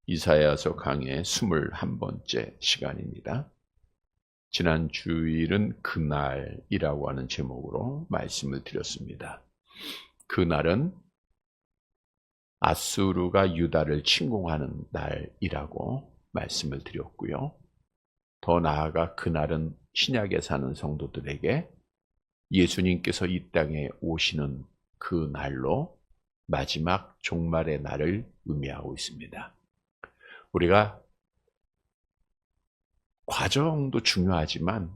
이사야서 강의 21번째 시간입니다. 지난 주일은 그날이라고 하는 제목으로 말씀을 드렸습니다. 그날은 아수르가 유다를 침공하는 날이라고 말씀을 드렸고요. 더 나아가 그날은 신약에 사는 성도들에게 예수님께서 이 땅에 오시는 그 날로 마지막 종말의 날을 의미하고 있습니다. 우리가 과정도 중요하지만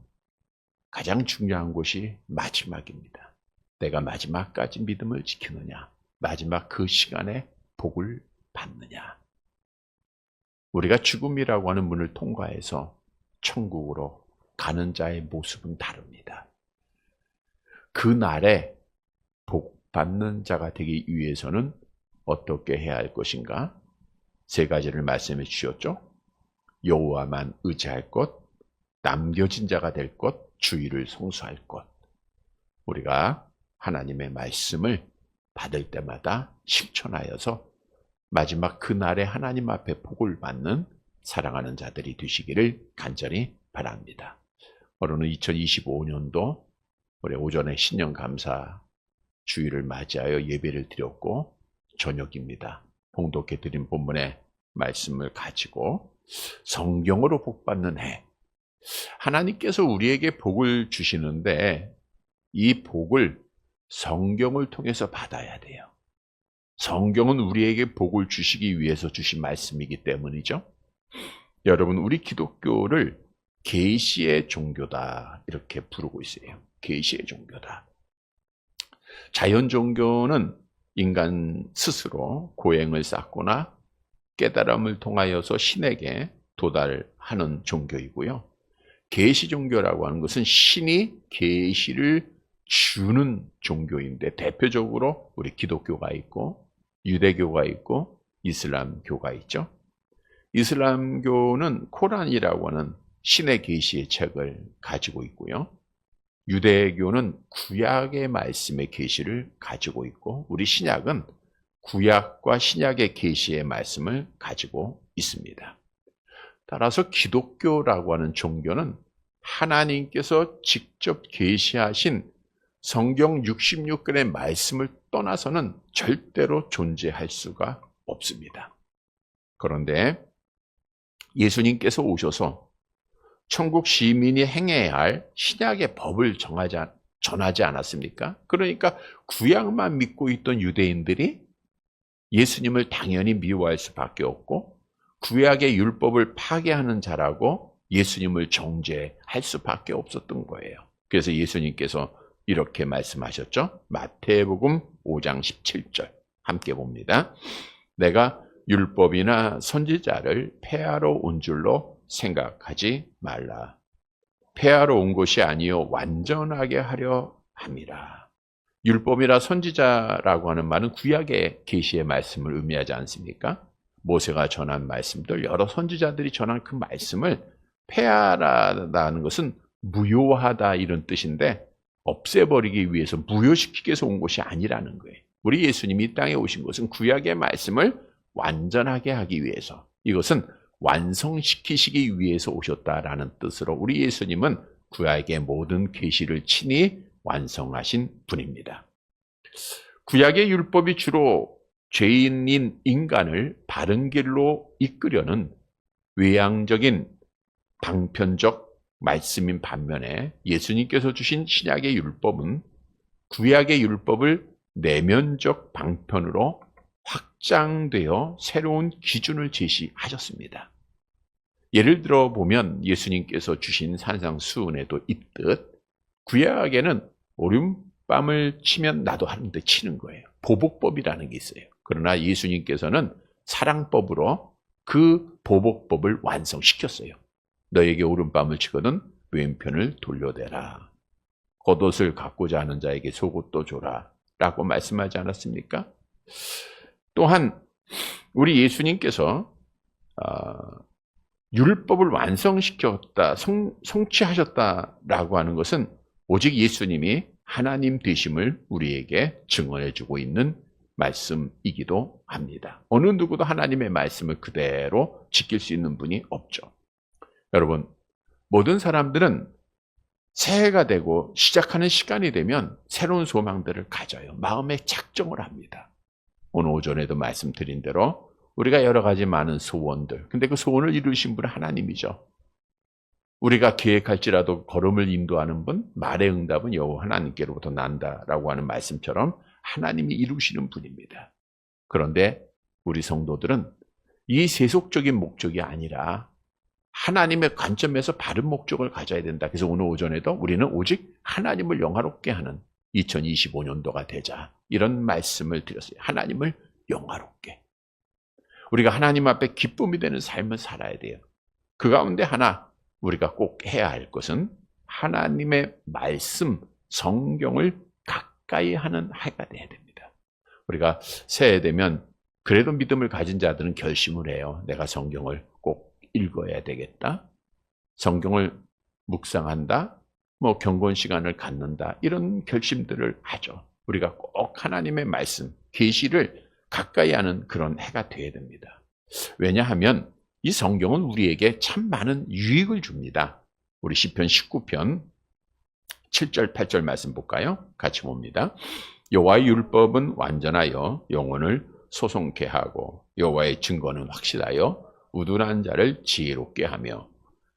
가장 중요한 것이 마지막입니다. 내가 마지막까지 믿음을 지키느냐, 마지막 그 시간에 복을 받느냐. 우리가 죽음이라고 하는 문을 통과해서 천국으로 가는 자의 모습은 다릅니다. 그 날에 복 받는 자가 되기 위해서는 어떻게 해야 할 것인가? 세 가지를 말씀해 주셨죠. 여호와만 의지할 것, 남겨진 자가 될 것, 주의를 성수할 것. 우리가 하나님의 말씀을 받을 때마다 실천하여서 마지막 그날에 하나님 앞에 복을 받는 사랑하는 자들이 되시기를 간절히 바랍니다. 오늘은 2025년도 올해 오전에 신년감사 주일을 맞이하여 예배를 드렸고 저녁입니다. 봉독해 드린 본문의 말씀을 가지고 성경으로 복받는 해. 하나님께서 우리에게 복을 주시는데 이 복을 성경을 통해서 받아야 돼요. 성경은 우리에게 복을 주시기 위해서 주신 말씀이기 때문이죠. 여러분, 우리 기독교를 계시의 종교다 이렇게 부르고 있어요. 계시의 종교다. 자연 종교는 인간 스스로 고행을 쌓거나 깨달음을 통하여서 신에게 도달하는 종교이고요. 계시 종교라고 하는 것은 신이 계시를 주는 종교인데 대표적으로 우리 기독교가 있고 유대교가 있고 이슬람교가 있죠. 이슬람교는 코란이라고 하는 신의 계시의 책을 가지고 있고요. 유대교는 구약의 말씀의 계시를 가지고 있고 우리 신약은 구약과 신약의 계시의 말씀을 가지고 있습니다. 따라서 기독교라고 하는 종교는 하나님께서 직접 계시하신 성경 66권의 말씀을 떠나서는 절대로 존재할 수가 없습니다. 그런데 예수님께서 오셔서 천국 시민이 행해야 할 신약의 법을 전하지 않았습니까? 그러니까 구약만 믿고 있던 유대인들이 예수님을 당연히 미워할 수밖에 없고 구약의 율법을 파괴하는 자라고 예수님을 정죄할 수밖에 없었던 거예요. 그래서 예수님께서 이렇게 말씀하셨죠. 마태복음 5장 17절 함께 봅니다. 내가 율법이나 선지자를 폐하러 온 줄로 생각하지 말라. 폐하러 온 것이 아니요 완전하게 하려 함이라. 율법이라 선지자라고 하는 말은 구약의 계시의 말씀을 의미하지 않습니까? 모세가 전한 말씀들, 여러 선지자들이 전한 그 말씀을 폐하라는 것은 무효하다 이런 뜻인데 없애버리기 위해서 무효시키기 위해서 온 것이 아니라는 거예요. 우리 예수님이 이 땅에 오신 것은 구약의 말씀을 완전하게 하기 위해서, 이것은 완성시키시기 위해서 오셨다라는 뜻으로 우리 예수님은 구약의 모든 계시를 친히 완성하신 분입니다. 구약의 율법이 주로 죄인인 인간을 바른 길로 이끄려는 외향적인 방편적 말씀인 반면에 예수님께서 주신 신약의 율법은 구약의 율법을 내면적 방편으로 확장되어 새로운 기준을 제시하셨습니다. 예를 들어 보면 예수님께서 주신 산상수훈에도 있듯 구약에는 오줌밤을 치면 나도 하는데 치는 거예요. 보복법이라는 게 있어요. 그러나 예수님께서는 사랑법으로 그 보복법을 완성시켰어요. 너에게 오른밤을 치거든 왼편을 돌려대라. 겉옷을 갖고자 하는 자에게 속옷도 줘라 라고 말씀하지 않았습니까? 또한 우리 예수님께서 율법을 완성시켰다, 성취하셨다라고 하는 것은 오직 예수님이 하나님 되심을 우리에게 증언해주고 있는 말씀이기도 합니다. 어느 누구도 하나님의 말씀을 그대로 지킬 수 있는 분이 없죠. 여러분, 모든 사람들은 새해가 되고 시작하는 시간이 되면 새로운 소망들을 가져요. 마음에 작정을 합니다. 오늘 오전에도 말씀드린 대로 우리가 여러 가지 많은 소원들, 근데 그 소원을 이루신 분은 하나님이죠. 우리가 계획할지라도 걸음을 인도하는 분, 말의 응답은 여호와 하나님께로부터 난다라고 하는 말씀처럼 하나님이 이루시는 분입니다. 그런데 우리 성도들은 이 세속적인 목적이 아니라 하나님의 관점에서 바른 목적을 가져야 된다. 그래서 오늘 오전에도 우리는 오직 하나님을 영화롭게 하는 2025년도가 되자, 이런 말씀을 드렸어요. 하나님을 영화롭게. 우리가 하나님 앞에 기쁨이 되는 삶을 살아야 돼요. 그 가운데 하나 우리가 꼭 해야 할 것은 하나님의 말씀, 성경을 가까이 하는 해가 돼야 됩니다. 우리가 새해 되면 그래도 믿음을 가진 자들은 결심을 해요. 내가 성경을 꼭 읽어야 되겠다. 성경을 묵상한다. 경건 시간을 갖는다. 이런 결심들을 하죠. 우리가 꼭 하나님의 말씀, 계시를 가까이 하는 그런 해가 돼야 됩니다. 왜냐하면 이 성경은 우리에게 참 많은 유익을 줍니다. 우리 시편 19편 7절 8절 말씀 볼까요? 같이 봅니다. 여호와의 율법은 완전하여 영혼을 소송케 하고 여호와의 증거는 확실하여 우둔한 자를 지혜롭게 하며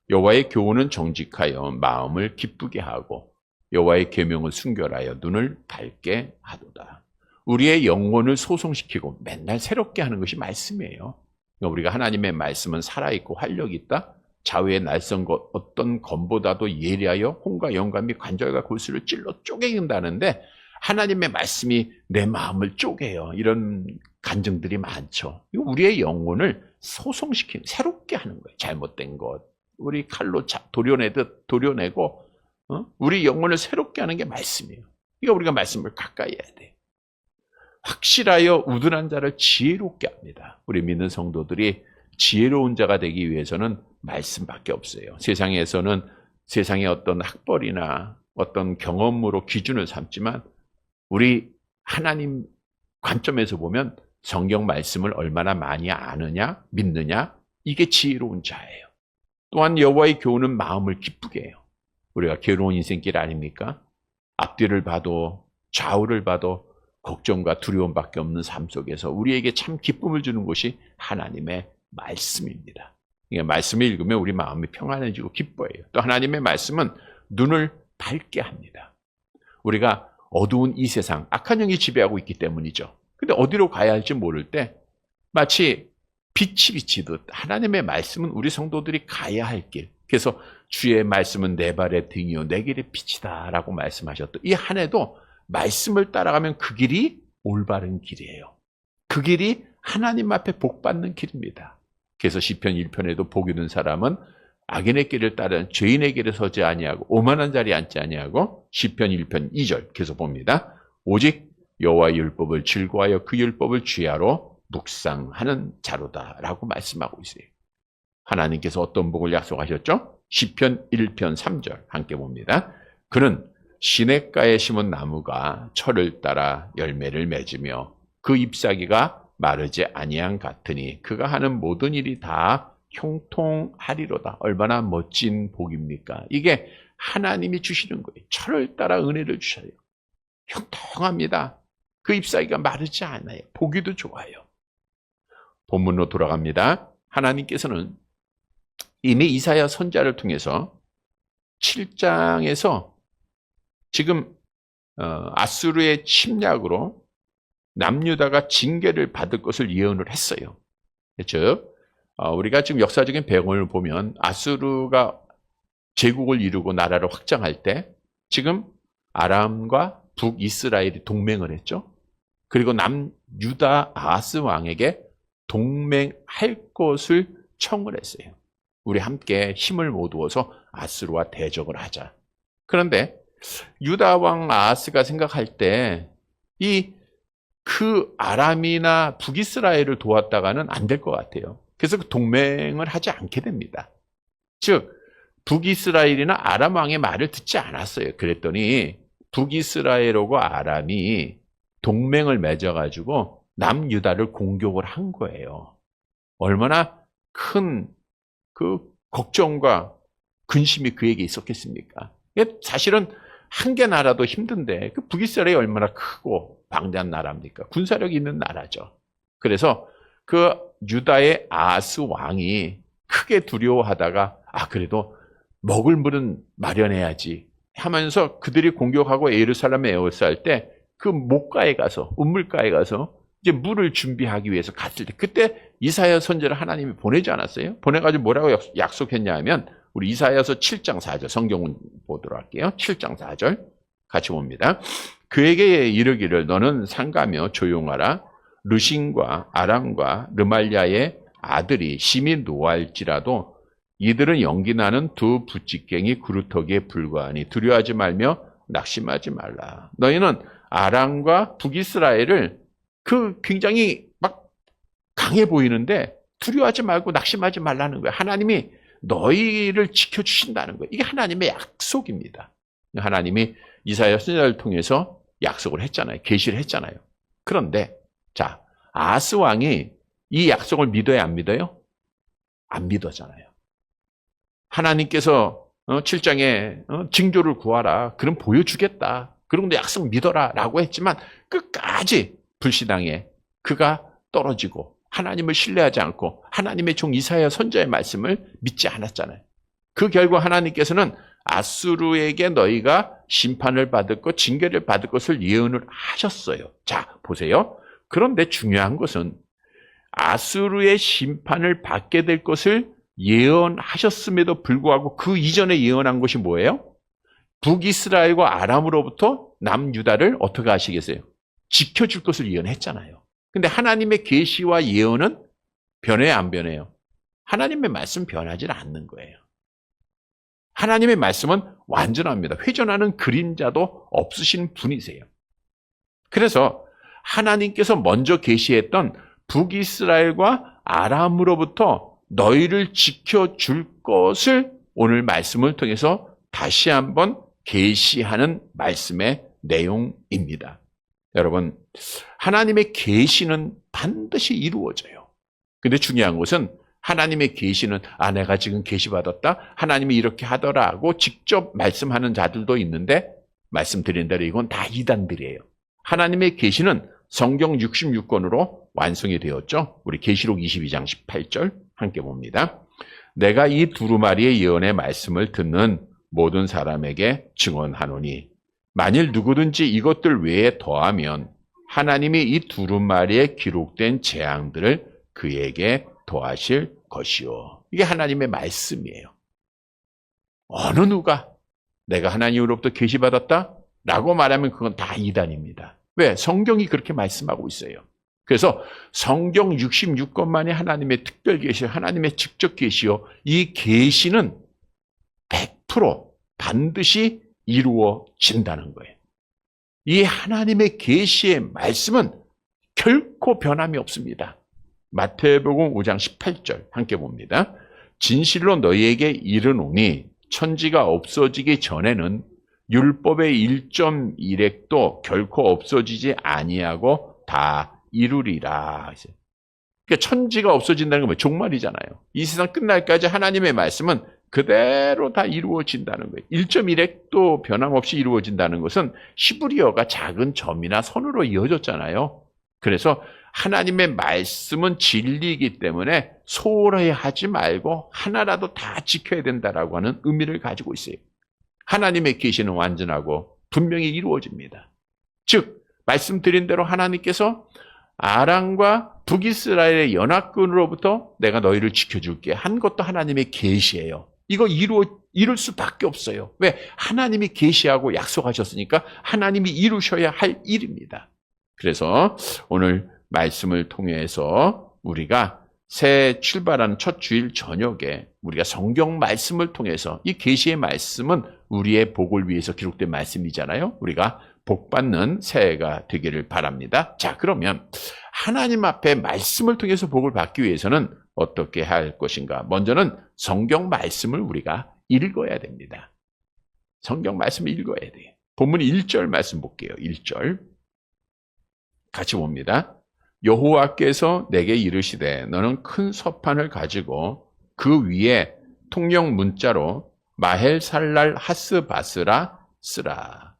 여호와의 교훈은 정직하여 마음을 기쁘게 하고 여호와의 계명을 순결하여 눈을 밝게 하도다. 우리의 영혼을 소송시키고 맨날 새롭게 하는 것이 말씀이에요. 우리가 하나님의 말씀은 살아있고 활력이 있다. 좌우의 날선 것 어떤 검보다도 예리하여 홍과 영감이 관절과 골수를 찔러 쪼개긴다는데 하나님의 말씀이 내 마음을 쪼개요. 이런 간증들이 많죠. 우리의 영혼을 소송시키는, 새롭게 하는 거예요. 잘못된 것 우리 칼로 도려내듯 도려내고 우리 영혼을 새롭게 하는 게 말씀이에요. 그러니까 우리가 말씀을 가까이 해야 돼요. 확실하여 우둔한 자를 지혜롭게 합니다. 우리 믿는 성도들이 지혜로운 자가 되기 위해서는 말씀밖에 없어요. 세상에서는 세상의 어떤 학벌이나 어떤 경험으로 기준을 삼지만 우리 하나님 관점에서 보면 성경 말씀을 얼마나 많이 아느냐, 믿느냐, 이게 지혜로운 자예요. 또한 여호와의 교훈은 마음을 기쁘게 해요. 우리가 괴로운 인생길 아닙니까? 앞뒤를 봐도 좌우를 봐도 걱정과 두려움밖에 없는 삶 속에서 우리에게 참 기쁨을 주는 것이 하나님의 말씀입니다. 그러니까 말씀을 읽으면 우리 마음이 평안해지고 기뻐해요. 또 하나님의 말씀은 눈을 밝게 합니다. 우리가 어두운 이 세상, 악한 영이 지배하고 있기 때문이죠. 근데 어디로 가야 할지 모를 때 마치 빛이 비치듯 하나님의 말씀은 우리 성도들이 가야 할 길. 그래서 주의 말씀은 내 발의 등이요 내 길의 빛이다 라고 말씀하셨던 이 한 해도 말씀을 따라가면 그 길이 올바른 길이에요. 그 길이 하나님 앞에 복받는 길입니다. 그래서 시편 1편에도 복 있는 사람은 악인의 길을 따르는 죄인의 길에 서지 아니하고 오만한 자리에 앉지 아니하고 시편 1편 2절 계속 봅니다. 오직 여호와의 율법을 즐거워하여 그 율법을 주야로 묵상하는 자로다 라고 말씀하고 있어요. 하나님께서 어떤 복을 약속하셨죠? 시편 1편 3절 함께 봅니다. 그는 시냇가에 심은 나무가 철을 따라 열매를 맺으며 그 잎사귀가 마르지 아니한 같으니 그가 하는 모든 일이 다 형통하리로다. 얼마나 멋진 복입니까? 이게 하나님이 주시는 거예요. 철을 따라 은혜를 주셔요. 형통합니다. 그 잎사귀가 마르지 않아요. 보기도 좋아요. 본문으로 돌아갑니다. 하나님께서는 이미 이사야 선지자를 통해서 7장에서 지금 아수르의 침략으로 남유다가 징계를 받을 것을 예언을 했어요. 즉 우리가 지금 역사적인 배경을 보면 아수르가 제국을 이루고 나라를 확장할 때 지금 아람과 북이스라엘이 동맹을 했죠. 그리고 남유다 아하스 왕에게 동맹할 것을 청을 했어요. 우리 함께 힘을 모두어서 아수르와 대적을 하자. 그런데 유다 왕 아하스가 생각할 때 그 아람이나 북이스라엘을 도왔다가는 안 될 것 같아요. 그래서 그 동맹을 하지 않게 됩니다. 즉 북이스라엘이나 아람 왕의 말을 듣지 않았어요. 그랬더니 북이스라엘하고 아람이 동맹을 맺어가지고 남유다를 공격을 한 거예요. 얼마나 큰 그 걱정과 근심이 그에게 있었겠습니까? 사실은 한 개 나라도 힘든데 그 북이스라엘이 얼마나 크고 방대한 나라입니까? 군사력이 있는 나라죠. 그래서 그 유다의 아하스 왕이 크게 두려워하다가 그래도 먹을 물은 마련해야지 하면서 그들이 공격하고 예루살렘에 에워쌀 때 그 목가에 가서 운물가에 가서 이제 물을 준비하기 위해서 갔을 때 그때 이사야 선지자를 하나님이 보내지 않았어요? 보내가지고 뭐라고 약속했냐 하면 우리 이사야서 7장 4절 성경을 보도록 할게요. 7장 4절 같이 봅니다. 그에게 이르기를 너는 상가며 조용하라. 르신과 아람과 르말리아의 아들이 심히 노할지라도 이들은 연기나는 두 부찌갱이 그루터기에 불과하니 두려워하지 말며 낙심하지 말라. 너희는 아람과 북이스라엘을 굉장히 막 강해 보이는데 두려워하지 말고 낙심하지 말라는 거예요. 하나님이 너희를 지켜주신다는 거예요. 이게 하나님의 약속입니다. 하나님이 이사야 선지자를 통해서 약속을 했잖아요. 계시를 했잖아요. 그런데 자, 아하스 왕이 이 약속을 믿어요, 안 믿어요? 안 믿었잖아요. 하나님께서 7장에 징조를 구하라. 그럼 보여주겠다. 그런데 약속 믿어라 라고 했지만 끝까지 불신앙에 그가 떨어지고 하나님을 신뢰하지 않고 하나님의 종 이사야 선지자의 말씀을 믿지 않았잖아요. 그 결과 하나님께서는 아수르에게 너희가 심판을 받을 것, 징계를 받을 것을 예언을 하셨어요. 자, 보세요. 그런데 중요한 것은 아수르의 심판을 받게 될 것을 예언하셨음에도 불구하고 그 이전에 예언한 것이 뭐예요? 북이스라엘과 아람으로부터 남유다를 어떻게 하시겠어요? 지켜줄 것을 예언했잖아요. 근데 하나님의 계시와 예언은 변해요, 안 변해요? 하나님의 말씀 변하지 않는 거예요. 하나님의 말씀은 완전합니다. 회전하는 그림자도 없으신 분이세요. 그래서 하나님께서 먼저 계시했던 북이스라엘과 아람으로부터 너희를 지켜줄 것을 오늘 말씀을 통해서 다시 한번 계시하는 말씀의 내용입니다. 여러분, 하나님의 계시는 반드시 이루어져요. 근데 중요한 것은 하나님의 계시는 내가 지금 계시받았다. 하나님이 이렇게 하더라고 직접 말씀하는 자들도 있는데 말씀드린 대로 이건 다 이단들이에요. 하나님의 계시는 성경 66권으로 완성이 되었죠. 우리 계시록 22장 18절 함께 봅니다. 내가 이 두루마리의 예언의 말씀을 듣는 모든 사람에게 증언하노니 만일 누구든지 이것들 외에 더하면 하나님이 이 두루마리에 기록된 재앙들을 그에게 더하실 것이요. 이게 하나님의 말씀이에요. 어느 누가 내가 하나님으로부터 계시받았다? 라고 말하면 그건 다 이단입니다. 왜? 성경이 그렇게 말씀하고 있어요. 그래서 성경 66권만이 하나님의 특별 계시, 하나님의 직접 계시요. 이 계시는 100% 반드시 이루어진다는 거예요. 이 하나님의 계시의 말씀은 결코 변함이 없습니다. 마태복음 5장 18절 함께 봅니다. 진실로 너희에게 이르노니 천지가 없어지기 전에는 율법의 1.1획도 결코 없어지지 아니하고 다 이루리라. 그러니까 천지가 없어진다는 건 뭐예요? 종말이잖아요. 이 세상 끝날까지 하나님의 말씀은 그대로 다 이루어진다는 거예요. 1.1획도 변함없이 이루어진다는 것은 히브리어가 작은 점이나 선으로 이어졌잖아요. 그래서 하나님의 말씀은 진리이기 때문에 소홀해하지 말고 하나라도 다 지켜야 된다라고 하는 의미를 가지고 있어요. 하나님의 계시는 완전하고 분명히 이루어집니다. 즉 말씀드린 대로 하나님께서 아람과 북이스라엘의 연합군으로부터 내가 너희를 지켜줄게 한 것도 하나님의 계시예요. 이거 이룰 수밖에 없어요. 왜? 하나님이 계시하고 약속하셨으니까 하나님이 이루셔야 할 일입니다. 그래서 오늘 말씀을 통해서 우리가 새 출발하는 첫 주일 저녁에 우리가 성경 말씀을 통해서 이 계시의 말씀은 우리의 복을 위해서 기록된 말씀이잖아요. 우리가 복받는 새해가 되기를 바랍니다. 자, 그러면 하나님 앞에 말씀을 통해서 복을 받기 위해서는 어떻게 할 것인가? 먼저는 성경 말씀을 우리가 읽어야 됩니다. 성경 말씀을 읽어야 돼요. 본문 1절 말씀 볼게요. 1절. 같이 봅니다. 여호와께서 내게 이르시되 너는 큰 서판을 가지고 그 위에 통역 문자로 마헬살랄 하스바스라 쓰라.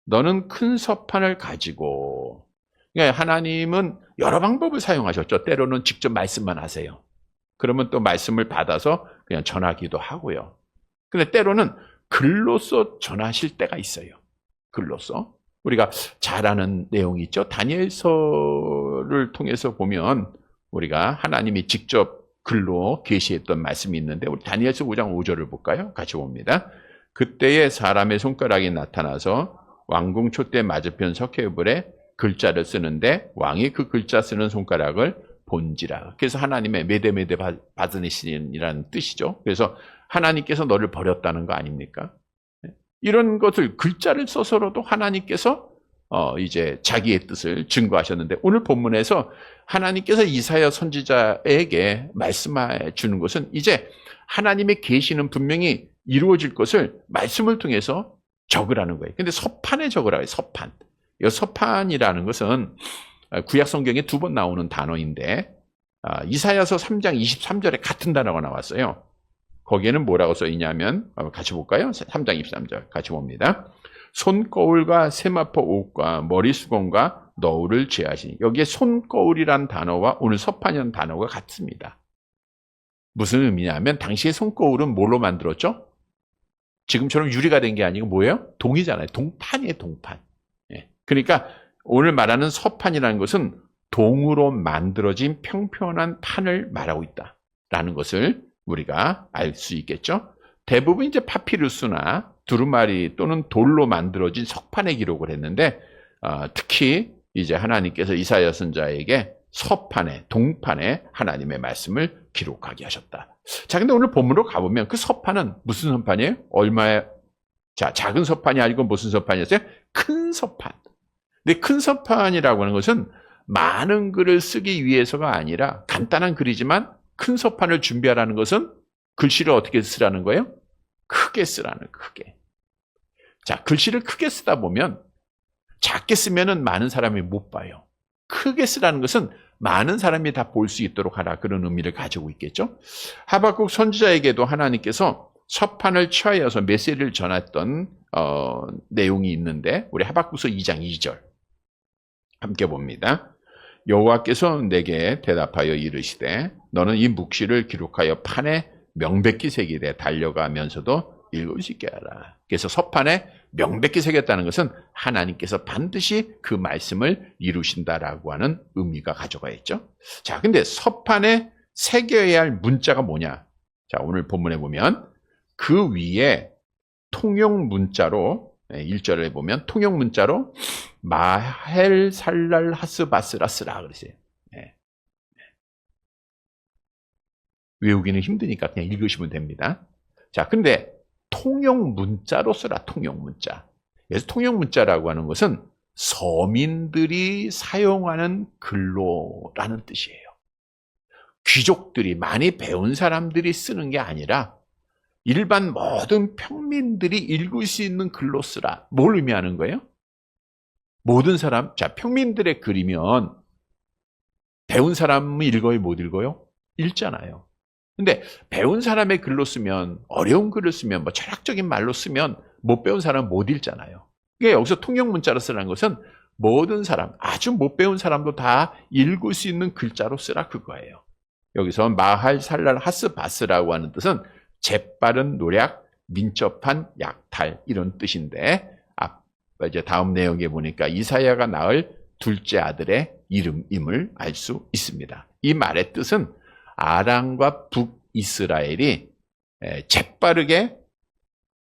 너는 큰 서판을 가지고. 그러니까 하나님은 여러 방법을 사용하셨죠. 때로는 직접 말씀만 하세요. 그러면 또 말씀을 받아서 그냥 전하기도 하고요. 근데 때로는 글로써 전하실 때가 있어요. 글로써. 우리가 잘 아는 내용이 있죠. 다니엘서를 통해서 보면 우리가 하나님이 직접 글로 계시했던 말씀이 있는데 우리 다니엘서 5장 5절을 볼까요? 같이 봅니다. 그때에 사람의 손가락이 나타나서 왕궁 촛대 맞은편 석회불에 글자를 쓰는데 왕이 그 글자 쓰는 손가락을 본지라. 그래서 하나님의 메데메데 받으시니라는 뜻이죠. 그래서 하나님께서 너를 버렸다는 거 아닙니까? 이런 것을 글자를 써서라도 하나님께서 이제 자기의 뜻을 증거하셨는데 오늘 본문에서 하나님께서 이사야 선지자에게 말씀해 주는 것은 이제 하나님의 계시는 분명히 이루어질 것을 말씀을 통해서 적으라는 거예요. 근데 서판에 적으라고 해요. 서판. 이 서판이라는 것은 구약 성경에 2번 나오는 단어인데 이사야서 3장 23절에 같은 단어가 나왔어요. 거기에는 뭐라고 써 있냐면 같이 볼까요? 3장 23절 같이 봅니다. 손거울과 세마포 옷과 머리수건과 너울을 제하시니. 여기에 손거울이란 단어와 오늘 서판이라는 단어가 같습니다. 무슨 의미냐면 당시에 손거울은 뭘로 만들었죠? 지금처럼 유리가 된 게 아니고 뭐예요? 동이잖아요. 동판이에요. 동판. 그러니까 오늘 말하는 서판이라는 것은 동으로 만들어진 평평한 판을 말하고 있다라는 것을 우리가 알 수 있겠죠. 대부분 이제 파피루스나 두루마리 또는 돌로 만들어진 석판에 기록을 했는데 특히 이제 하나님께서 이사야 선자에게 서판에 동판에 하나님의 말씀을 기록하게 하셨다. 자, 근데 오늘 본문으로 가보면 그 서판은 무슨 서판이에요? 얼마에? 자, 작은 서판이 아니고 무슨 서판이었어요? 큰 서판. 근데 큰 서판이라고 하는 것은 많은 글을 쓰기 위해서가 아니라 간단한 글이지만 큰 서판을 준비하라는 것은 글씨를 어떻게 쓰라는 거예요? 크게 쓰라는, 크게. 자, 글씨를 크게 쓰다 보면 작게 쓰면은 많은 사람이 못 봐요. 크게 쓰라는 것은 많은 사람이 다 볼 수 있도록 하라, 그런 의미를 가지고 있겠죠. 하박국 선지자에게도 하나님께서 서판을 취하여서 메시지를 전했던 내용이 있는데 우리 하박국서 2장 2절 함께 봅니다. 여호와께서 내게 대답하여 이르시되 너는 이 묵시를 기록하여 판에 명백히 새기되 달려가면서도 읽을 수 있게 하라. 그래서 서판에 명백히 새겼다는 것은 하나님께서 반드시 그 말씀을 이루신다라고 하는 의미가 가져가 있죠. 자, 근데 서판에 새겨야 할 문자가 뭐냐? 자, 오늘 본문에 보면 그 위에 통용 문자로 1절에 보면 통용 문자로 마헬살랄 하스바스라스라 그러세요. 외우기는 힘드니까 그냥 읽으시면 됩니다. 자, 근데 통용 문자로 쓰라, 통용 문자. 그래서 통용 문자라고 하는 것은 서민들이 사용하는 글로라는 뜻이에요. 귀족들이 많이 배운 사람들이 쓰는 게 아니라 일반 모든 평민들이 읽을 수 있는 글로 쓰라. 뭘 의미하는 거예요? 모든 사람, 자, 평민들의 글이면 배운 사람이 읽어요, 못 읽어요? 읽잖아요. 근데 배운 사람의 글로 쓰면, 어려운 글을 쓰면, 철학적인 말로 쓰면 못 배운 사람은 못 읽잖아요. 그러니까 여기서 통용 문자로 쓰라는 것은 모든 사람, 아주 못 배운 사람도 다 읽을 수 있는 글자로 쓰라, 그거예요. 여기서 마할살랄 하스바스라고 하는 뜻은 재빠른 노략, 민첩한 약탈, 이런 뜻인데, 이제 다음 내용에 보니까 이사야가 낳을 둘째 아들의 이름임을 알 수 있습니다. 이 말의 뜻은 아람과 북이스라엘이 재빠르게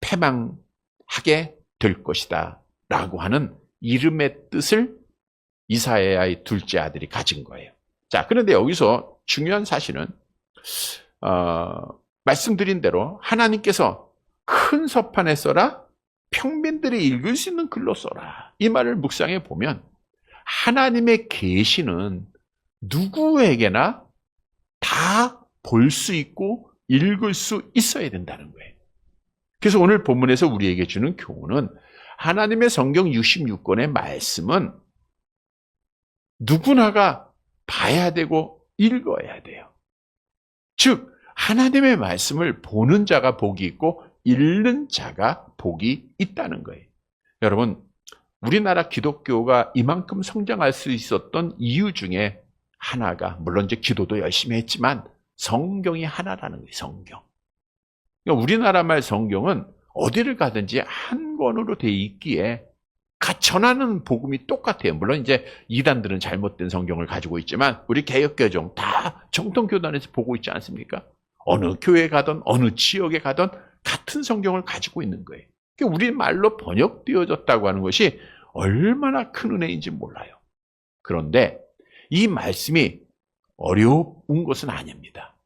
패망하게 될 것이다 라고 하는 이름의 뜻을 이사야의 둘째 아들이 가진 거예요. 자, 그런데 여기서 중요한 사실은 말씀드린 대로 하나님께서 큰 서판에 써라, 평민들이 읽을 수 있는 글로 써라, 이 말을 묵상해 보면 하나님의 계시는 누구에게나 다 볼 수 있고 읽을 수 있어야 된다는 거예요. 그래서 오늘 본문에서 우리에게 주는 교훈은 하나님의 성경 66권의 말씀은 누구나가 봐야 되고 읽어야 돼요. 즉 하나님의 말씀을 보는 자가 복이 있고 읽는 자가 복이 있다는 거예요. 여러분, 우리나라 기독교가 이만큼 성장할 수 있었던 이유 중에 하나가, 물론 이제 기도도 열심히 했지만 성경이 하나라는 거예요. 성경. 그러니까 우리나라 말 성경은 어디를 가든지 한 권으로 돼 있기에 전하는 복음이 똑같아요. 물론 이제 이단들은 잘못된 성경을 가지고 있지만 우리 개혁개정 다 정통교단에서 보고 있지 않습니까? 어느 교회 가든 어느 지역에 가든 같은 성경을 가지고 있는 거예요. 우리말로 번역되어졌다고 하는 것이 얼마나 큰 은혜인지 몰라요. 그런데 이 말씀이 어려운 것은 아닙니다.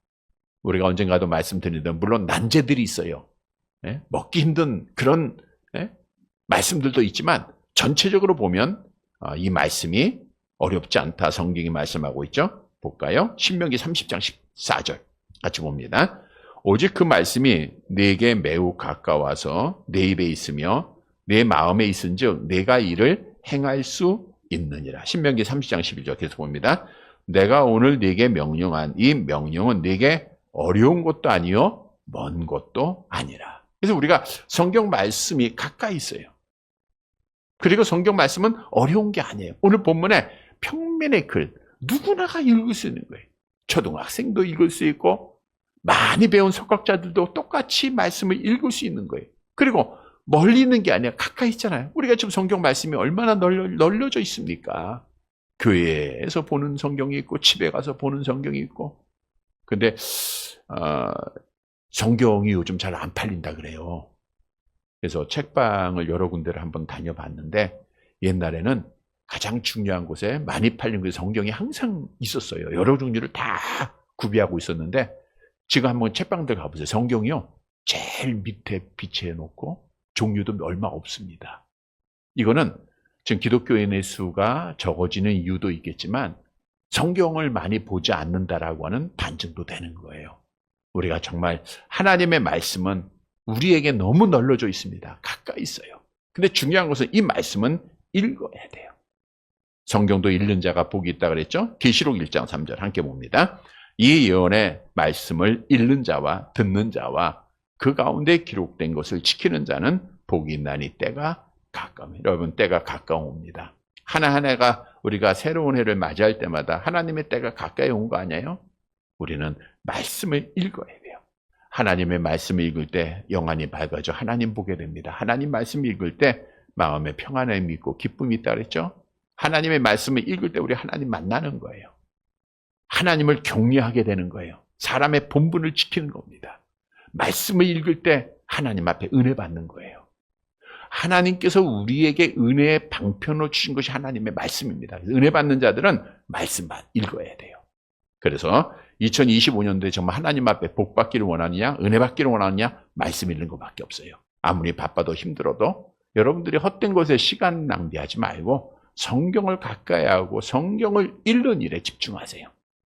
우리가 언젠가도 말씀드리던 물론 난제들이 있어요. 먹기 힘든 그런 말씀들도 있지만 전체적으로 보면 이 말씀이 어렵지 않다 성경이 말씀하고 있죠. 볼까요? 신명기 30장 14절 같이 봅니다. 오직 그 말씀이 내게 매우 가까워서 내 입에 있으며 내 마음에 있은즉 내가 이를 행할 수 있느니라. 신명기 30장 11절 계속 봅니다. 내가 오늘 네게 명령한 이 명령은 네게 어려운 것도 아니요 먼 것도 아니라. 그래서 우리가 성경 말씀이 가까이 있어요. 그리고 성경 말씀은 어려운 게 아니에요. 오늘 본문에 평면의 글 누구나가 읽을 수 있는 거예요. 초등학생도 읽을 수 있고 많이 배운 석학자들도 똑같이 말씀을 읽을 수 있는 거예요. 그리고 멀리 있는 게 아니라 가까이 있잖아요. 우리가 지금 성경 말씀이 얼마나 널려져 있습니까? 교회에서 보는 성경이 있고 집에 가서 보는 성경이 있고. 근데 성경이 요즘 잘 안 팔린다 그래요. 그래서 책방을 여러 군데를 한번 다녀봤는데 옛날에는 가장 중요한 곳에 많이 팔린 곳에 성경이 항상 있었어요. 여러 종류를 다 구비하고 있었는데 지금 한번 책방들 가보세요. 성경이요. 제일 밑에 비치해 놓고 종류도 얼마 없습니다. 이거는 지금 기독교인의 수가 적어지는 이유도 있겠지만 성경을 많이 보지 않는다라고 하는 반증도 되는 거예요. 우리가 정말 하나님의 말씀은 우리에게 너무 널려져 있습니다. 가까이 있어요. 근데 중요한 것은 이 말씀은 읽어야 돼요. 성경도 읽는 자가 복이 있다 그랬죠? 계시록 1장 3절 함께 봅니다. 이 예언의 말씀을 읽는 자와 듣는 자와 그 가운데 기록된 것을 지키는 자는 복이 있나니 때가 가까워요. 여러분, 때가 가까웁니다. 하나하나가 우리가 새로운 해를 맞이할 때마다 하나님의 때가 가까이 온 거 아니에요? 우리는 말씀을 읽어야 돼요. 하나님의 말씀을 읽을 때 영안이 밝아져 하나님 보게 됩니다. 하나님 말씀을 읽을 때 마음에 평안함이 있고 기쁨이 있다 그랬죠? 하나님의 말씀을 읽을 때 우리 하나님 만나는 거예요. 하나님을 경외하게 되는 거예요. 사람의 본분을 지키는 겁니다. 말씀을 읽을 때 하나님 앞에 은혜 받는 거예요. 하나님께서 우리에게 은혜의 방편으로 주신 것이 하나님의 말씀입니다. 은혜 받는 자들은 말씀만 읽어야 돼요. 그래서 2025년도에 정말 하나님 앞에 복 받기를 원하느냐, 은혜 받기를 원하느냐, 말씀 읽는 것밖에 없어요. 아무리 바빠도 힘들어도 여러분들이 헛된 것에 시간 낭비하지 말고 성경을 가까이 하고 성경을 읽는 일에 집중하세요.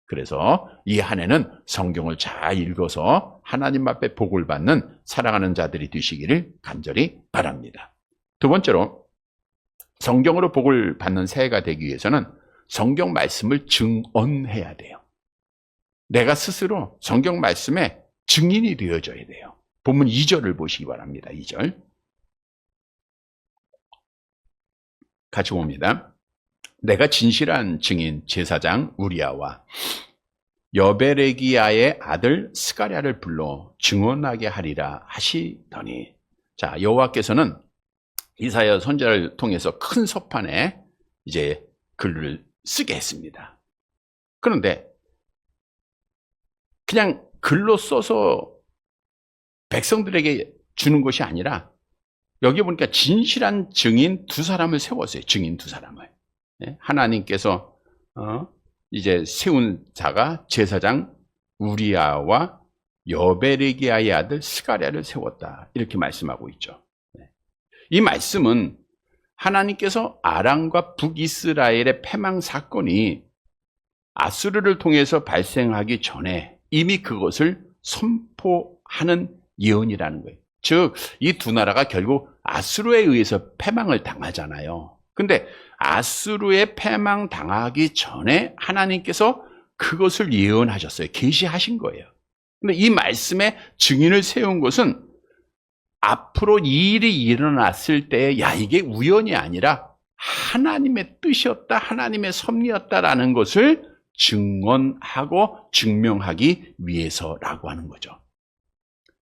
그래서 이 한 해는 성경을 잘 읽어서 하나님 앞에 복을 받는 사랑하는 자들이 되시기를 간절히 바랍니다. 두 번째로 성경으로 복을 받는 새해가 되기 위해서는 성경 말씀을 증언해야 돼요. 내가 스스로 성경 말씀에 증인이 되어져야 돼요. 본문 2절을 보시기 바랍니다. 2절 같이 봅니다. 내가 진실한 증인 제사장 우리아와 여베레기야의 아들 스가랴를 불러 증언하게 하리라 하시더니, 자, 여호와께서는 이사야 선지자를 통해서 큰 서판에 이제 글을 쓰게 했습니다. 그런데 그냥 글로 써서 백성들에게 주는 것이 아니라 여기 보니까 진실한 증인 두 사람을 세웠어요. 증인 두 사람을. 하나님께서 이제 세운 자가 제사장 우리아와 여베레기야의 아들 스가랴를 세웠다. 이렇게 말씀하고 있죠. 이 말씀은 하나님께서 아람과 북이스라엘의 패망 사건이 아수르를 통해서 발생하기 전에 이미 그것을 선포하는 예언이라는 거예요. 즉, 이 두 나라가 결국 아수르에 의해서 패망을 당하잖아요. 근데 아수르에 패망당하기 전에 하나님께서 그것을 예언하셨어요. 계시하신 거예요. 근데 이 말씀에 증인을 세운 것은 앞으로 이 일이 일어났을 때, 야, 이게 우연이 아니라 하나님의 뜻이었다, 하나님의 섭리였다라는 것을 증언하고 증명하기 위해서라고 하는 거죠.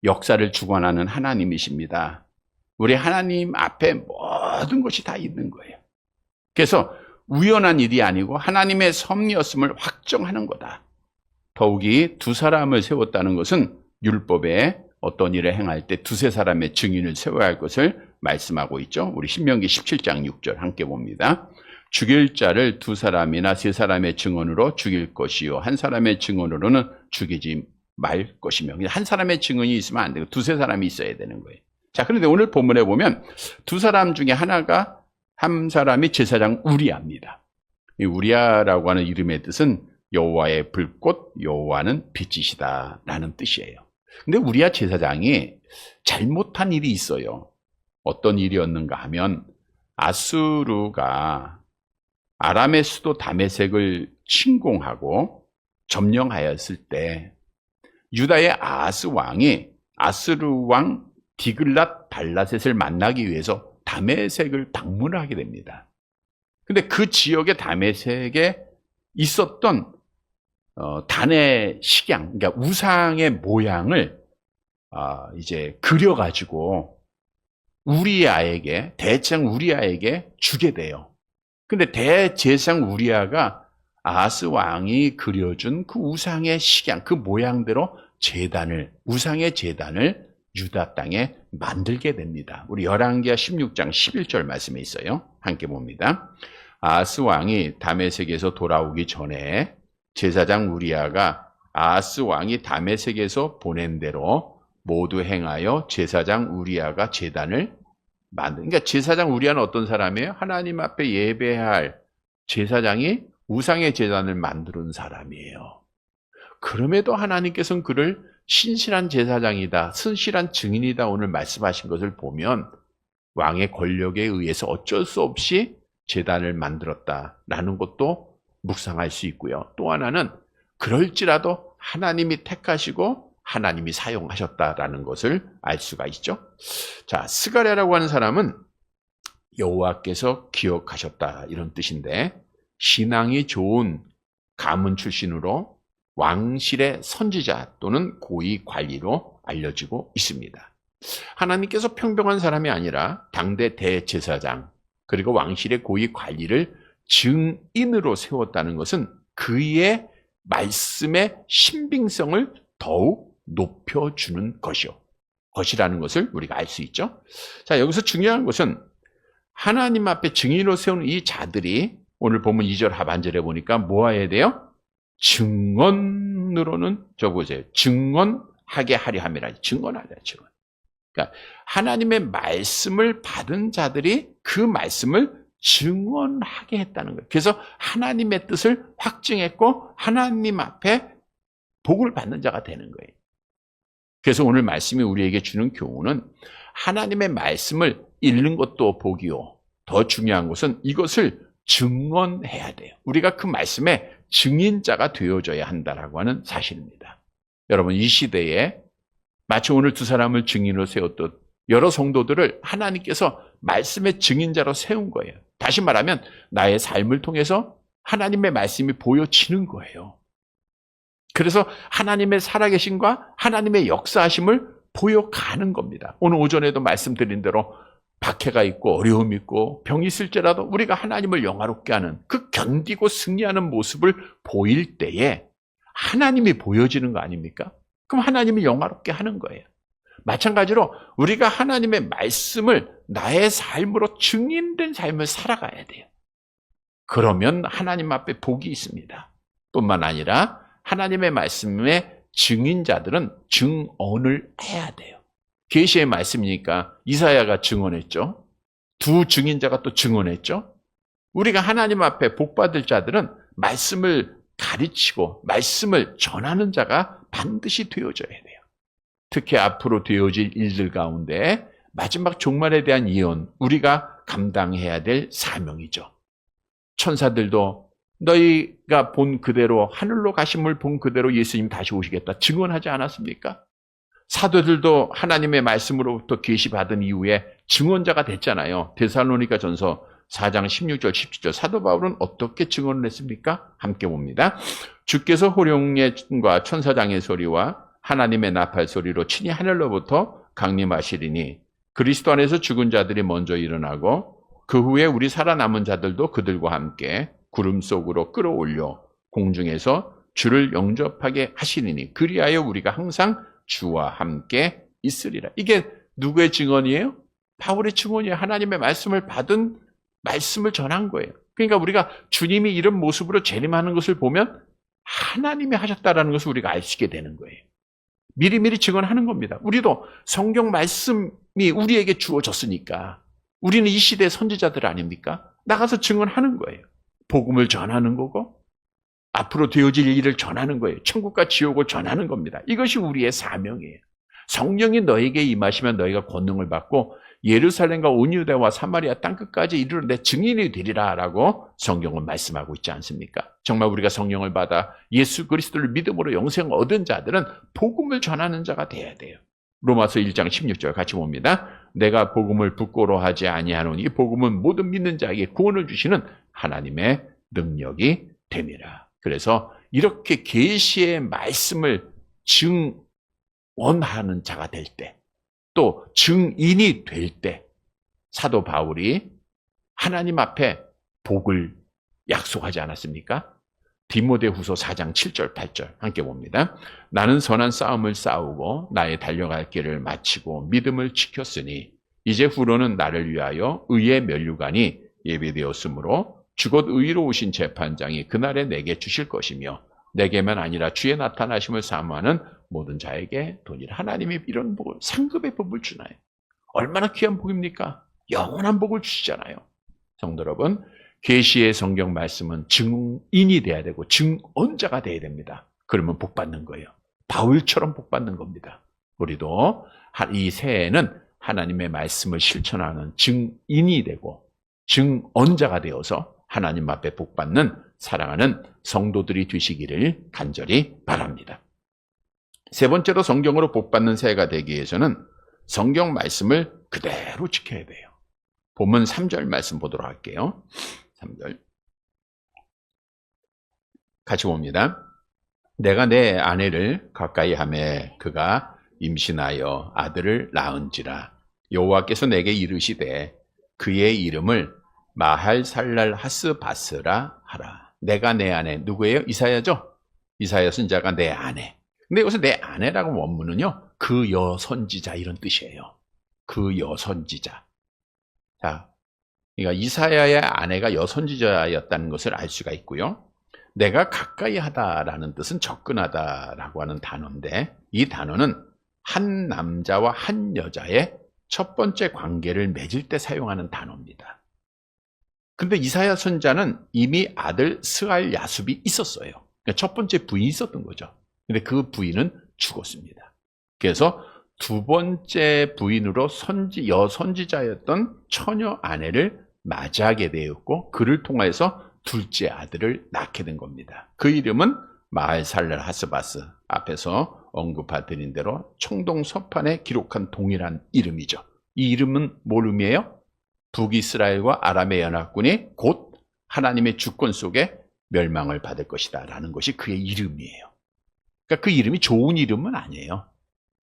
역사를 주관하는 하나님이십니다. 우리 하나님 앞에 모든 것이 다 있는 거예요. 그래서 우연한 일이 아니고 하나님의 섭리였음을 확정하는 거다. 더욱이 두 사람을 세웠다는 것은 율법에 어떤 일을 행할 때 두세 사람의 증인을 세워야 할 것을 말씀하고 있죠. 우리 신명기 17장 6절 함께 봅니다. 죽일 자를 두 사람이나 세 사람의 증언으로 죽일 것이요 한 사람의 증언으로는 죽이지 말 것이며, 한 사람의 증언이 있으면 안 되고 두세 사람이 있어야 되는 거예요. 자, 그런데 오늘 본문에 보면 두 사람 중에 하나가, 한 사람이 제사장 우리아입니다. 이 우리아라고 하는 이름의 뜻은 여호와의 불꽃, 여호와는 빛이시다 라는 뜻이에요. 근데 우리아 제사장이 잘못한 일이 있어요. 어떤 일이었는가 하면 아수르가 아람의 수도 다메섹을 침공하고 점령하였을 때 유다의 아하스 왕이 아수르 왕 디글랏 발라셋을 만나기 위해서 다메섹을 방문하게 됩니다. 근데 그 지역의 다메섹에 있었던 단의 식양, 그러니까 우상의 모양을 이제 그려가지고 우리아에게, 대제사장 우리아에게 주게 돼요. 근데 대제사장 우리아가 아하스 왕이 그려준 그 우상의 식양, 그 모양대로 제단을, 우상의 제단을 유다 땅에 만들게 됩니다. 우리 열왕기하 16장 11절 말씀에 있어요. 함께 봅니다. 아하스 왕이 다메섹에서 돌아오기 전에 제사장 우리아가 아하스 왕이 다메섹에서 보낸 대로 모두 행하여 제사장 우리아가 제단을 그러니까 제사장 우리아는 어떤 사람이에요? 하나님 앞에 예배할 제사장이 우상의 제단을 만드는 사람이에요. 그럼에도 하나님께서는 그를 신실한 제사장이다, 신실한 증인이다 오늘 말씀하신 것을 보면 왕의 권력에 의해서 어쩔 수 없이 제단을 만들었다라는 것도 묵상할 수 있고요. 또 하나는 그럴지라도 하나님이 택하시고 하나님이 사용하셨다라는 것을 알 수가 있죠. 자, 스가랴라고 하는 사람은 여호와께서 기억하셨다 이런 뜻인데, 신앙이 좋은 가문 출신으로 왕실의 선지자 또는 고위 관리로 알려지고 있습니다. 하나님께서 평범한 사람이 아니라 당대 대제사장 그리고 왕실의 고위 관리를 증인으로 세웠다는 것은 그의 말씀의 신빙성을 더욱 높여주는 것이라는 것을 우리가 알 수 있죠. 자, 여기서 중요한 것은 하나님 앞에 증인으로 세우는 이 자들이 오늘 보면 2절 하반절에 보니까 뭐 해야 돼요? 증언으로는 적으세요. 증언하게 하려 함이라. 증언하려. 증언. 그러니까 하나님의 말씀을 받은 자들이 그 말씀을 증언하게 했다는 거예요. 그래서 하나님의 뜻을 확증했고 하나님 앞에 복을 받는 자가 되는 거예요. 그래서 오늘 말씀이 우리에게 주는 교훈은 하나님의 말씀을 읽는 것도 복이요, 더 중요한 것은 이것을 증언해야 돼요. 우리가 그 말씀의 증인자가 되어져야 한다라고 하는 사실입니다. 여러분, 이 시대에 마치 오늘 두 사람을 증인으로 세웠듯 여러 성도들을 하나님께서 말씀의 증인자로 세운 거예요. 다시 말하면 나의 삶을 통해서 하나님의 말씀이 보여지는 거예요. 그래서 하나님의 살아계심과 하나님의 역사하심을 보여가는 겁니다. 오늘 오전에도 말씀드린 대로 박해가 있고 어려움이 있고 병이 있을지라도 우리가 하나님을 영화롭게 하는 그 견디고 승리하는 모습을 보일 때에 하나님이 보여지는 거 아닙니까? 그럼 하나님이 영화롭게 하는 거예요. 마찬가지로 우리가 하나님의 말씀을 나의 삶으로 증인된 삶을 살아가야 돼요. 그러면 하나님 앞에 복이 있습니다. 뿐만 아니라 하나님의 말씀의 증인자들은 증언을 해야 돼요. 계시의 말씀이니까 이사야가 증언했죠. 두 증인자가 또 증언했죠. 우리가 하나님 앞에 복받을 자들은 말씀을 가르치고 말씀을 전하는 자가 반드시 되어져야 돼요. 특히 앞으로 되어질 일들 가운데 마지막 종말에 대한 예언, 우리가 감당해야 될 사명이죠. 천사들도 너희가 본 그대로 하늘로 가심을 본 그대로 예수님 다시 오시겠다 증언하지 않았습니까? 사도들도 하나님의 말씀으로부터 계시받은 이후에 증언자가 됐잖아요. 데살로니가전서 4장 16절 17절 사도 바울은 어떻게 증언을 했습니까? 함께 봅니다. 주께서 호령과 천사장의 소리와 하나님의 나팔 소리로 친히 하늘로부터 강림하시리니 그리스도 안에서 죽은 자들이 먼저 일어나고 그 후에 우리 살아남은 자들도 그들과 함께 구름 속으로 끌어올려 공중에서 주를 영접하게 하시리니 그리하여 우리가 항상 주와 함께 있으리라. 이게 누구의 증언이에요? 바울의 증언이에요. 하나님의 말씀을 받은 말씀을 전한 거예요. 그러니까 우리가 주님이 이런 모습으로 재림하는 것을 보면 하나님이 하셨다라는 것을 우리가 알게 되는 거예요. 미리미리 증언하는 겁니다. 우리도 성경 말씀이 우리에게 주어졌으니까 우리는 이 시대의 선지자들 아닙니까? 나가서 증언하는 거예요. 복음을 전하는 거고 앞으로 되어질 일을 전하는 거예요. 천국과 지옥을 전하는 겁니다. 이것이 우리의 사명이에요. 성령이 너에게 임하시면 너희가 권능을 받고 예루살렘과 온 유대와 사마리아 땅끝까지 이르러 내 증인이 되리라 라고 성경은 말씀하고 있지 않습니까? 정말 우리가 성령을 받아 예수 그리스도를 믿음으로 영생을 얻은 자들은 복음을 전하는 자가 돼야 돼요. 로마서 1장 16절 같이 봅니다. 내가 복음을 부끄러워하지 아니하노니 이 복음은 모든 믿는 자에게 구원을 주시는 하나님의 능력이 됨이라. 그래서 이렇게 계시의 말씀을 증언하는 자가 될 때, 또 증인이 될 때 사도 바울이 하나님 앞에 복을 약속하지 않았습니까? 디모데후서 4장 7절 8절 함께 봅니다. 나는 선한 싸움을 싸우고 나의 달려갈 길을 마치고 믿음을 지켰으니 이제 후로는 나를 위하여 의의 면류관이 예비되었으므로 주곧 의로우신 재판장이 그날에 내게 주실 것이며 내게만 아니라 주의 나타나심을 사모하는 모든 자에게 도니라. 하나님이 이런 복을 상급의 복을 주나요? 얼마나 귀한 복입니까? 영원한 복을 주시잖아요. 성도 여러분, 계시의 성경 말씀은 증인이 돼야 되고 증언자가 돼야 됩니다. 그러면 복 받는 거예요. 바울처럼 복 받는 겁니다. 우리도 이 새해에는 하나님의 말씀을 실천하는 증인이 되고 증언자가 되어서 하나님 앞에 복 받는 사랑하는 성도들이 되시기를 간절히 바랍니다. 세 번째로 성경으로 복 받는 새해가 되기 위해서는 성경 말씀을 그대로 지켜야 돼요. 본문 3절 말씀 보도록 할게요. 3절 같이 봅니다. 내가 내 아내를 가까이 하매 그가 임신하여 아들을 낳은지라. 여호와께서 내게 이르시되 그의 이름을 마할살랄 하스바스라 하라. 내가 내 아내, 누구예요? 이사야죠? 이사야 선지자가 내 아내. 근데 여기서 내 아내라고 원문은요, 그 여선지자 이런 뜻이에요. 그 여선지자. 자, 그러니까 이사야의 아내가 여선지자였다는 것을 알 수가 있고요. 내가 가까이 하다라는 뜻은 접근하다라고 하는 단어인데 이 단어는 한 남자와 한 여자의 첫 번째 관계를 맺을 때 사용하는 단어입니다. 근데 이사야 선지자는 이미 아들 스알 야숲이 있었어요. 그러니까 첫 번째 부인이 있었던 거죠. 근데 그 부인은 죽었습니다. 그래서 두 번째 부인으로 여선지자였던 처녀 아내를 맞이하게 되었고 그를 통해서 둘째 아들을 낳게 된 겁니다. 그 이름은 마할살랄 하스바스, 앞에서 언급해드린 대로 청동 서판에 기록한 동일한 이름이죠. 이 이름은 뭘 의미해요? 북이스라엘과 아람의 연합군이 곧 하나님의 주권 속에 멸망을 받을 것이다 라는 것이 그의 이름이에요. 그러니까 그 이름이 좋은 이름은 아니에요.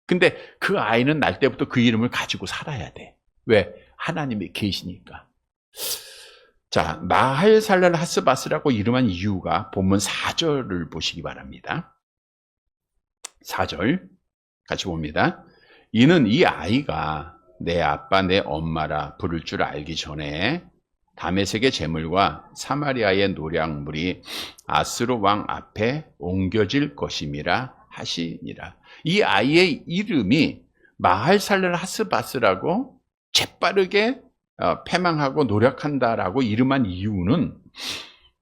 근데 그 아이는 날 때부터 그 이름을 가지고 살아야 돼. 왜? 하나님이 계시니까. 자, 마할살랄 하스바스라고 이름한 이유가 본문 4절을 보시기 바랍니다. 4절 같이 봅니다. 이는 이 아이가 내 아빠 내 엄마라 부를 줄 알기 전에 다메섹의 제물과 사마리아의 노략물이 아스로 왕 앞에 옮겨질 것임이라 하시니라. 이 아이의 이름이 마할살랄 하스바스라고 재빠르게 패망하고 노력한다라고 이름한 이유는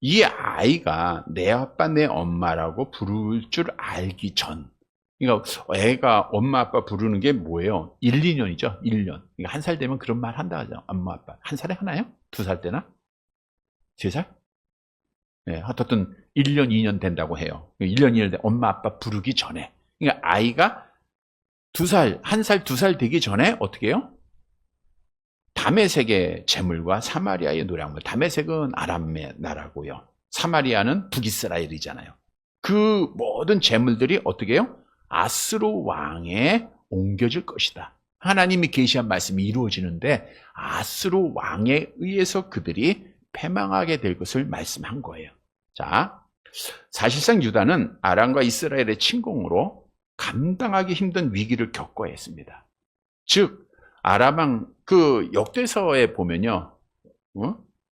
이 아이가 내 아빠 내 엄마라고 부를 줄 알기 전, 그러니까 애가 엄마 아빠 부르는 게 뭐예요? 1, 2년이죠. 1년. 그러니까 1살 되면 그런 말 한다 하죠. 엄마 아빠. 1살에 하나요? 2살 때나? 3살? 네, 어떻든 1년, 2년 된다고 해요. 1년, 2년 돼 엄마 아빠 부르기 전에. 그러니까 아이가 2살, 1살, 2살 되기 전에 어떻게 해요? 다메섹의 재물과 사마리아의 노량물. 다메섹은 아람의 나라고요. 사마리아는 북이스라엘이잖아요. 그 모든 재물들이 어떻게 해요? 아스로 왕에 옮겨질 것이다. 하나님이 계시한 말씀이 이루어지는데 아스로 왕에 의해서 그들이 패망하게 될 것을 말씀한 거예요. 자, 사실상 유다는 아람과 이스라엘의 침공으로 감당하기 힘든 위기를 겪어야 했습니다. 즉 아람왕 그 역대서에 보면요,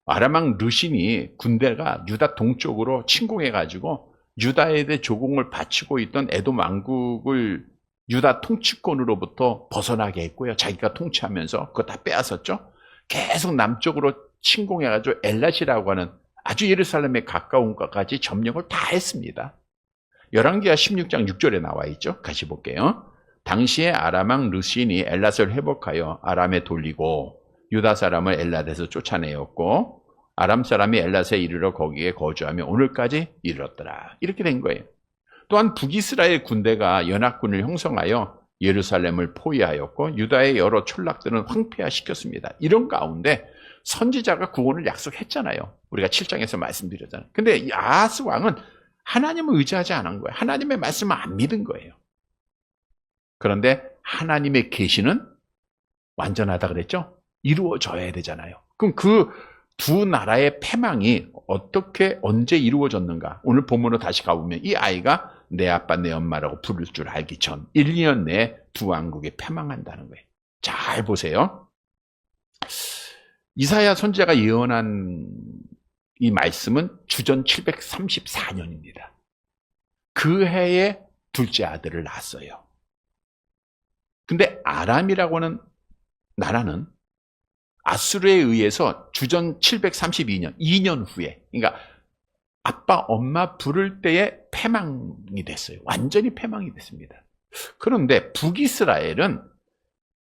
아람왕 르신이 군대가 유다 동쪽으로 침공해가지고 유다에 대해 조공을 바치고 있던 에돔 왕국을 유다 통치권으로부터 벗어나게 했고요. 자기가 통치하면서 그거 다 빼앗았죠. 계속 남쪽으로 침공해가지고 엘랏이라고 하는 아주 예루살렘에 가까운 것까지 점령을 다 했습니다. 열왕기하 16장 6절에 나와 있죠. 같이 볼게요. 당시에 아람왕 르신이 엘랏을 회복하여 아람에 돌리고 유다 사람을 엘랏에서 쫓아내었고 아람 사람이 엘랏에 이르러 거기에 거주하며 오늘까지 이르렀더라. 이렇게 된 거예요. 또한 북이스라엘 군대가 연합군을 형성하여 예루살렘을 포위하였고 유다의 여러 촌락들은 황폐화시켰습니다. 이런 가운데 선지자가 구원을 약속했잖아요. 우리가 7장에서 말씀드렸잖아요. 근데 아하스 왕은 하나님을 의지하지 않은 거예요. 하나님의 말씀을 안 믿은 거예요. 그런데 하나님의 계시는 완전하다 그랬죠? 이루어져야 되잖아요. 그럼 그 두 나라의 패망이 어떻게 언제 이루어졌는가? 오늘 본문으로 다시 가보면 이 아이가 내 아빠 내 엄마라고 부를 줄 알기 전 1, 2년 내에 두 왕국이 패망한다는 거예요. 잘 보세요. 이사야 선지자가 예언한 이 말씀은 주전 734년입니다. 그 해에 둘째 아들을 낳았어요. 근데 아람이라고 하는 나라는 아수르에 의해서 주전 732년, 2년 후에, 그러니까 아빠, 엄마 부를 때에 패망이 됐어요. 완전히 패망이 됐습니다. 그런데 북이스라엘은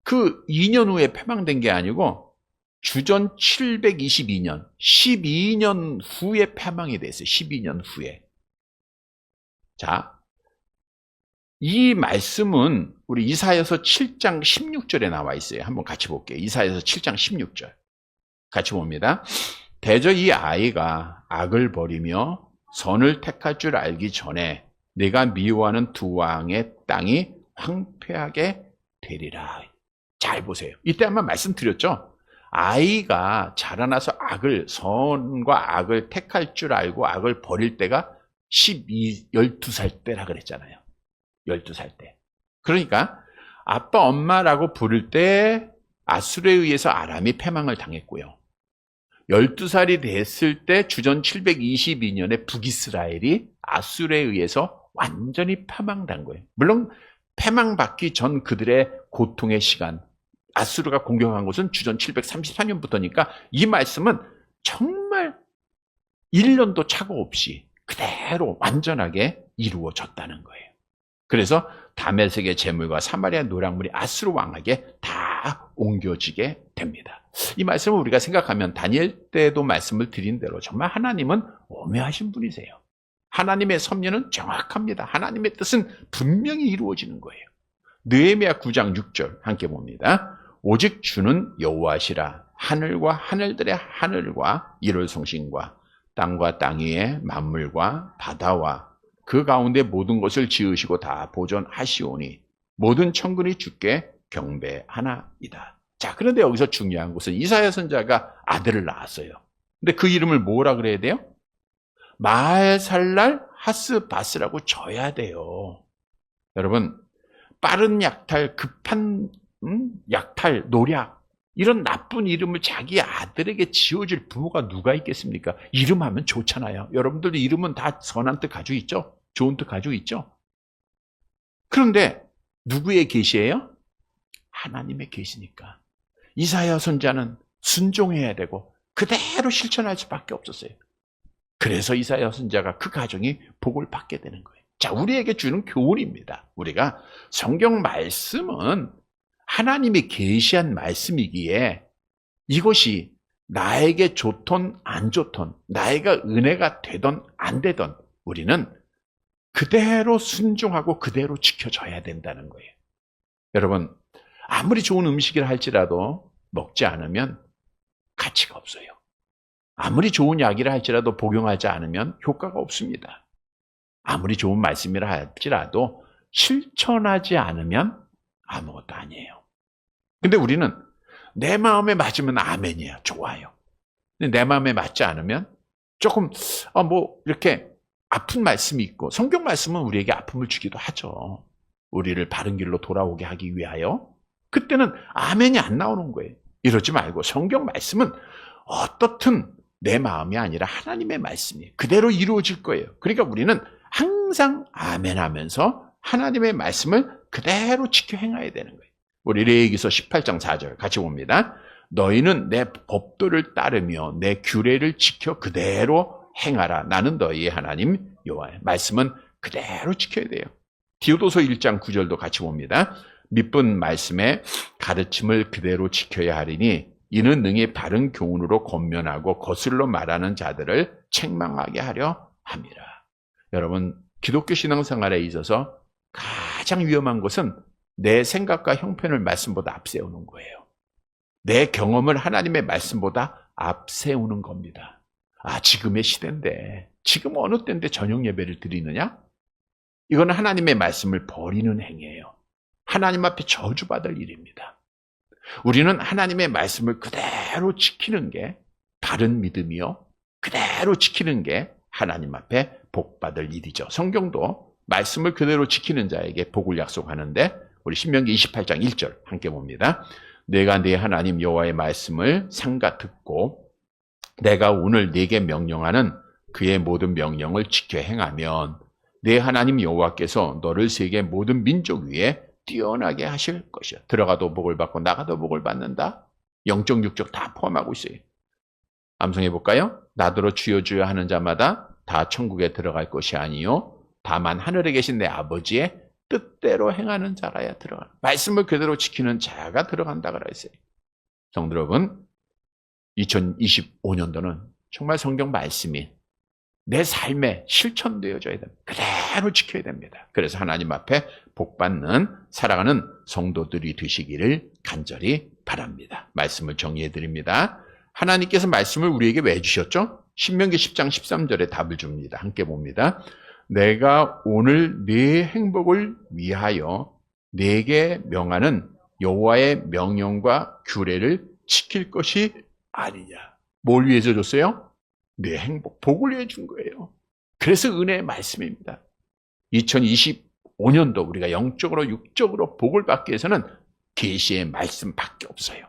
그 2년 후에 패망된 게 아니고 주전 722년, 12년 후에 패망이 됐어요. 12년 후에. 자, 이 말씀은 우리 이사야서 7장 16절에 나와 있어요. 한번 같이 볼게요. 이사야서 7장 16절. 같이 봅니다. 대저 이 아이가 악을 버리며 선을 택할 줄 알기 전에 내가 미워하는 두 왕의 땅이 황폐하게 되리라. 잘 보세요. 이때 한번 말씀드렸죠. 아이가 자라나서 선과 악을 택할 줄 알고 악을 버릴 때가 12살 때라 그랬잖아요. 12살 때. 그러니까 아빠 엄마라고 부를 때 아수르에 의해서 아람이 패망을 당했고요. 12살이 됐을 때 주전 722년에 북이스라엘이 아수르에 의해서 완전히 패망당한 거예요. 물론 패망받기 전 그들의 고통의 시간, 아수르가 공격한 것은 주전 734년부터니까 이 말씀은 정말 1년도 착오 없이 그대로 완전하게 이루어졌다는 거예요. 그래서 다메섹의 재물과 사마리아 노략물이 아수르 왕에게 다 옮겨지게 됩니다. 이 말씀을 우리가 생각하면 다니엘 때도 말씀을 드린 대로 정말 하나님은 오묘하신 분이세요. 하나님의 섭리는 정확합니다. 하나님의 뜻은 분명히 이루어지는 거예요. 느헤미야 9장 6절 함께 봅니다. 오직 주는 여호와시라. 하늘과 하늘들의 하늘과 이를 성신과 땅과 땅 위의 만물과 바다와 그 가운데 모든 것을 지으시고 다 보존하시오니 모든 천군이 주께 경배하나이다. 자, 그런데 여기서 중요한 것은 이사야 선지자가 아들을 낳았어요. 근데 그 이름을 뭐라 그래야 돼요? 마엘살랄 하스바스라고 져야 돼요. 여러분, 빠른 약탈, 급한 약탈, 노략 이런 나쁜 이름을 자기 아들에게 지어줄 부모가 누가 있겠습니까? 이름하면 좋잖아요. 여러분들도 이름은 다 선한 뜻 가지고 있죠? 좋은 뜻 가지고 있죠? 그런데 누구의 계시예요? 하나님의 계시니까. 이사야 선지자는 순종해야 되고 그대로 실천할 수밖에 없었어요. 그래서 이사야 선지자가 그 가정이 복을 받게 되는 거예요. 자, 우리에게 주는 교훈입니다. 우리가 성경 말씀은 하나님이 계시한 말씀이기에 이것이 나에게 좋던 안 좋던, 나에게 은혜가 되던 안 되던 우리는 그대로 순종하고 그대로 지켜줘야 된다는 거예요. 여러분, 아무리 좋은 음식이라 할지라도 먹지 않으면 가치가 없어요. 아무리 좋은 약이라 할지라도 복용하지 않으면 효과가 없습니다. 아무리 좋은 말씀이라 할지라도 실천하지 않으면 아무것도 아니에요. 근데 우리는 내 마음에 맞으면 아멘이야. 좋아요. 근데 내 마음에 맞지 않으면 조금 이렇게 아픈 말씀이 있고, 성경 말씀은 우리에게 아픔을 주기도 하죠. 우리를 바른 길로 돌아오게 하기 위하여. 그때는 아멘이 안 나오는 거예요. 이러지 말고 성경 말씀은 어떻든 내 마음이 아니라 하나님의 말씀이 그대로 이루어질 거예요. 그러니까 우리는 항상 아멘 하면서 하나님의 말씀을 그대로 지켜 행해야 되는 거예요. 우리 레위기서 18장 4절 같이 봅니다. 너희는 내 법도를 따르며 내 규례를 지켜 그대로 행하라. 나는 너희의 하나님 여호와의 말씀은 그대로 지켜야 돼요. 디오도서 1장 9절도 같이 봅니다. 밑분 말씀의 가르침을 그대로 지켜야 하리니 이는 능히 바른 교훈으로 권면하고 거슬러 말하는 자들을 책망하게 하려 함이라. 여러분, 기독교 신앙생활에 있어서 가장 위험한 것은 내 생각과 형편을 말씀보다 앞세우는 거예요. 내 경험을 하나님의 말씀보다 앞세우는 겁니다. 지금의 시대인데, 지금 어느 때인데 저녁 예배를 드리느냐? 이거는 하나님의 말씀을 버리는 행위예요. 하나님 앞에 저주받을 일입니다. 우리는 하나님의 말씀을 그대로 지키는 게 바른 믿음이요. 그대로 지키는 게 하나님 앞에 복받을 일이죠. 성경도 말씀을 그대로 지키는 자에게 복을 약속하는데 우리 신명기 28장 1절 함께 봅니다. 내가 네 하나님 여호와의 말씀을 삼가 듣고 내가 오늘 네게 명령하는 그의 모든 명령을 지켜 행하면 네 하나님 여호와께서 너를 세계 모든 민족 위에 뛰어나게 하실 것이야. 들어가도 복을 받고 나가도 복을 받는다. 영적 육적 다 포함하고 있어요. 암송해 볼까요? 나더러 주여 주여 하는 자마다 다 천국에 들어갈 것이 아니요 다만 하늘에 계신 내 아버지의 뜻대로 행하는 자라야 들어가. 말씀을 그대로 지키는 자가 들어간다 그랬어요. 성도 여러분, 2025년도는 정말 성경 말씀이 내 삶에 실천되어져야 됩니다. 그대로 지켜야 됩니다. 그래서 하나님 앞에 복받는 살아가는 성도들이 되시기를 간절히 바랍니다. 말씀을 정리해 드립니다. 하나님께서 말씀을 우리에게 왜 주셨죠? 신명기 10장 13절에 답을 줍니다. 함께 봅니다. 내가 오늘 네 행복을 위하여 네게 명하는 여호와의 명령과 규례를 지킬 것이 아니냐. 뭘 위해서 줬어요? 내 행복, 복을 위해 준 거예요. 그래서 은혜의 말씀입니다. 2025년도 우리가 영적으로 육적으로 복을 받기 위해서는 계시의 말씀밖에 없어요.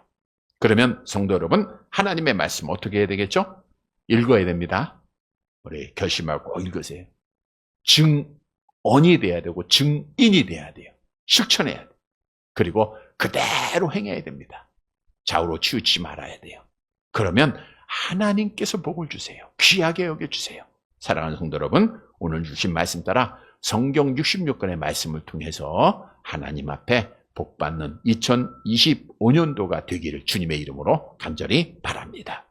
그러면 성도 여러분, 하나님의 말씀 어떻게 해야 되겠죠? 읽어야 됩니다. 우리 결심하고 읽으세요. 증언이 돼야 되고 증인이 돼야 돼요. 실천해야 돼요. 그리고 그대로 행해야 됩니다. 좌우로 치우치지 말아야 돼요. 그러면 하나님께서 복을 주세요. 귀하게 여겨주세요. 사랑하는 성도 여러분, 오늘 주신 말씀 따라 성경 66권의 말씀을 통해서 하나님 앞에 복받는 2025년도가 되기를 주님의 이름으로 간절히 바랍니다.